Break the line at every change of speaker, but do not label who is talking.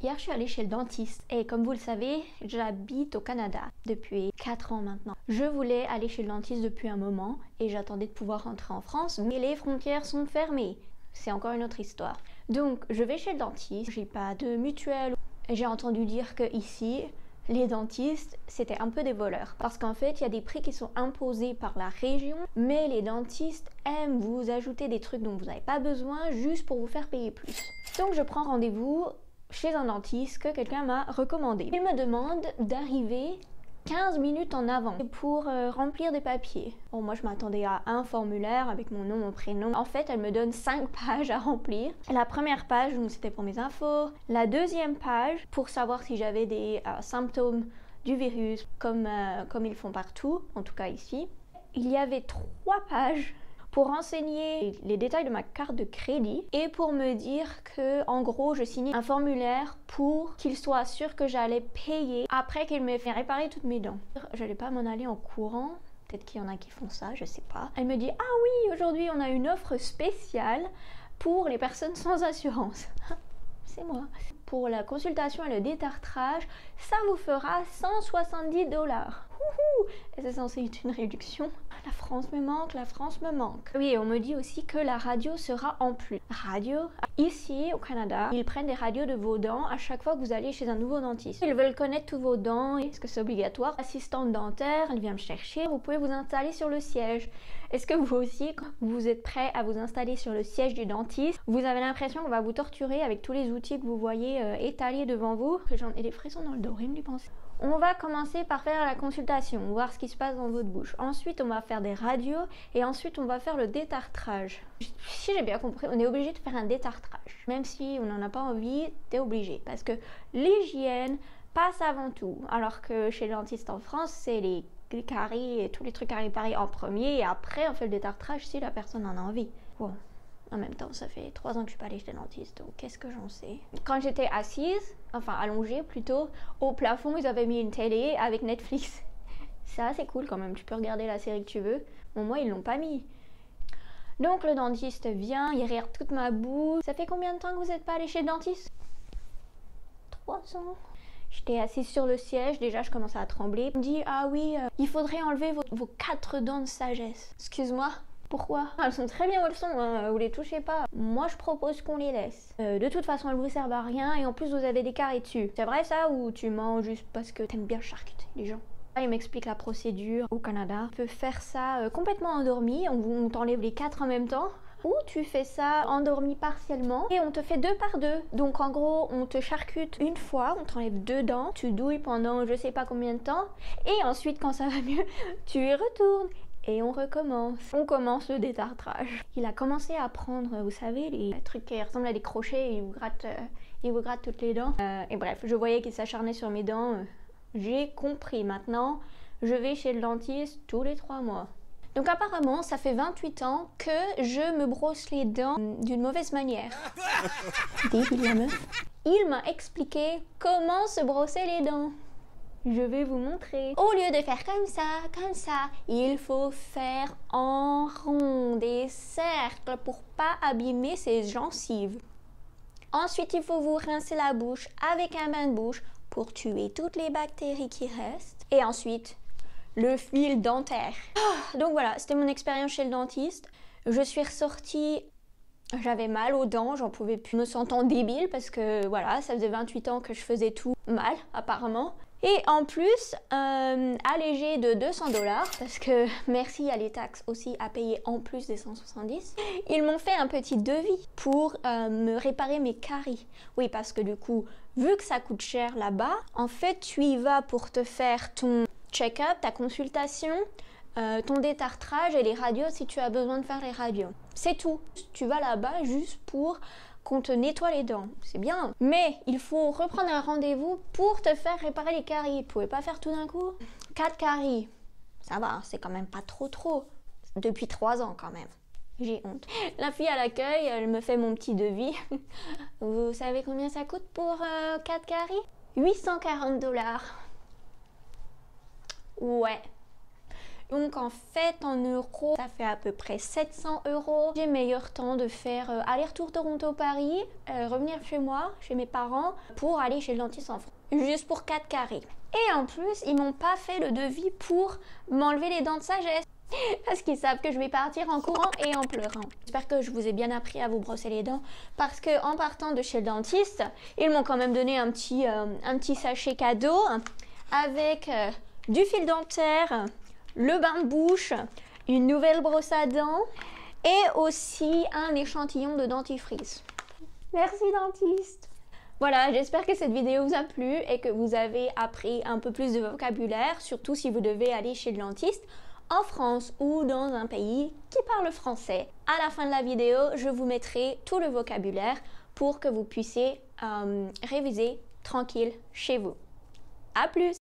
Hier, je suis allée chez le dentiste et comme vous le savez, j'habite au Canada depuis 4 ans maintenant. Je voulais aller chez le dentiste depuis un moment et j'attendais de pouvoir rentrer en France, mais les frontières sont fermées. C'est encore une autre histoire. Donc, je vais chez le dentiste, j'ai pas de mutuelle. J'ai entendu dire que ici, les dentistes, c'était un peu des voleurs. Parce qu'en fait, il y a des prix qui sont imposés par la région, mais les dentistes aiment vous ajouter des trucs dont vous n'avez pas besoin juste pour vous faire payer plus. Donc, je prends rendez-vous chez un dentiste que quelqu'un m'a recommandé. Il me demande d'arriver 15 minutes en avant pour remplir des papiers. Bon, moi je m'attendais à un formulaire avec mon nom, mon prénom. En fait, elle me donne 5 pages à remplir. La première page, c'était pour mes infos. La deuxième page, pour savoir si j'avais des symptômes du virus, comme ils font partout, en tout cas ici. Il y avait 3 pages pour renseigner les détails de ma carte de crédit et pour me dire que, en gros, je signais un formulaire pour qu'il soit sûr que j'allais payer après qu'il m'ait fait réparer toutes mes dents. Je n'allais pas m'en aller en courant. Peut-être qu'il y en a qui font ça, je sais pas. Elle me dit « Ah oui, aujourd'hui on a une offre spéciale pour les personnes sans assurance. » C'est moi. Pour la consultation et le détartrage, ça vous fera 170 $. Et c'est censé être une réduction. La France me manque, la France me manque. Oui, et on me dit aussi que la radio sera en plus. Radio, ici au Canada, ils prennent des radios de vos dents à chaque fois que vous allez chez un nouveau dentiste. Ils veulent connaître tous vos dents. Est-ce que c'est obligatoire? L'assistante dentaire, elle vient me chercher. Vous pouvez vous installer sur le siège. Est-ce que vous aussi, quand vous êtes prêt à vous installer sur le siège du dentiste, vous avez l'impression qu'on va vous torturer avec tous les outils que vous voyez étalés devant vous? J'en ai des frissons dans le dos, rien de penser. On va commencer par faire la consultation, voir ce qui se passe dans votre bouche. Ensuite, on va faire des radios et ensuite, on va faire le détartrage. Si j'ai bien compris, on est obligé de faire un détartrage. Même si on n'en a pas envie, t'es obligé. Parce que l'hygiène passe avant tout. Alors que chez le dentiste en France, c'est les caries et tous les trucs à réparer en premier et après, on fait le détartrage si la personne en a envie. Bon. En même temps, ça fait 3 ans que je suis pas allée chez le dentiste, donc qu'est-ce que j'en sais? Quand j'étais assise, enfin allongée plutôt, au plafond, ils avaient mis une télé avec Netflix. Ça, c'est cool quand même, tu peux regarder la série que tu veux. Bon, moi, ils l'ont pas mis. Donc le dentiste vient, il regarde toute ma bouche. Ça fait combien de temps que vous n'êtes pas allé chez le dentiste? 3 ans. J'étais assise sur le siège, déjà je commençais à trembler. Il me dit, ah oui, il faudrait enlever vos 4 dents de sagesse. Excuse-moi? Pourquoi? Elles sont très bien où elles sont, hein, vous les touchez pas. Moi je propose qu'on les laisse. De toute façon elles vous servent à rien et en plus vous avez des caries dessus. C'est vrai ça ou tu mens juste parce que t'aimes bien charcuter les gens? Il m'explique la procédure au Canada. Tu peux faire ça complètement endormi, on t'enlève les 4 en même temps. Ou tu fais ça endormi partiellement et on te fait 2 par 2. Donc en gros on te charcute une fois, on t'enlève 2 dents, tu douilles pendant je sais pas combien de temps et ensuite quand ça va mieux tu y retournes. Et on recommence. On commence le détartrage. Il a commencé à prendre, vous savez, les trucs qui ressemblent à des crochets et il vous gratte toutes les dents. Et bref, je voyais qu'il s'acharnait sur mes dents. J'ai compris. Maintenant, je vais chez le dentiste tous les 3 mois. Donc apparemment, ça fait 28 ans que je me brosse les dents d'une mauvaise manière. Débile la meuf. Il m'a expliqué comment se brosser les dents. Je vais vous montrer. Au lieu de faire comme ça, il faut faire en rond des cercles pour pas abîmer ses gencives. Ensuite, il faut vous rincer la bouche avec un bain de bouche pour tuer toutes les bactéries qui restent. Et ensuite, le fil dentaire. Donc voilà, c'était mon expérience chez le dentiste. Je suis ressortie, j'avais mal aux dents, j'en pouvais plus, me sentant débile parce que voilà, ça faisait 28 ans que je faisais tout mal apparemment. Et en plus, allégé de 200 $, parce que merci à les taxes aussi à payer en plus des 170. Ils m'ont fait un petit devis pour me réparer mes caries. Oui, parce que du coup, vu que ça coûte cher là-bas, en fait, tu y vas pour te faire ton check-up, ta consultation, ton détartrage et les radios si tu as besoin de faire les radios. C'est tout. Tu vas là-bas juste pour qu'on te nettoie les dents, c'est bien. Mais il faut reprendre un rendez-vous pour te faire réparer les caries. Vous pouvez pas faire tout d'un coup. 4 caries, ça va, c'est quand même pas trop. Depuis 3 ans quand même. J'ai honte. La fille à l'accueil, elle me fait mon petit devis. Vous savez combien ça coûte pour 4 caries? 840 $. Ouais. Donc en fait en euros ça fait à peu près 700 €. J'ai meilleur temps de faire aller-retour Toronto-Paris, revenir chez moi, chez mes parents pour aller chez le dentiste en France. Juste pour 4 carrés. Et en plus ils m'ont pas fait le devis pour m'enlever les dents de sagesse. Parce qu'ils savent que je vais partir en courant et en pleurant. J'espère que je vous ai bien appris à vous brosser les dents parce que en partant de chez le dentiste, ils m'ont quand même donné un petit sachet cadeau avec du fil dentaire, le bain de bouche, une nouvelle brosse à dents et aussi un échantillon de dentifrice. Merci dentiste! Voilà, j'espère que cette vidéo vous a plu et que vous avez appris un peu plus de vocabulaire, surtout si vous devez aller chez le dentiste en France ou dans un pays qui parle français. À la fin de la vidéo, je vous mettrai tout le vocabulaire pour que vous puissiez réviser tranquille chez vous. À plus!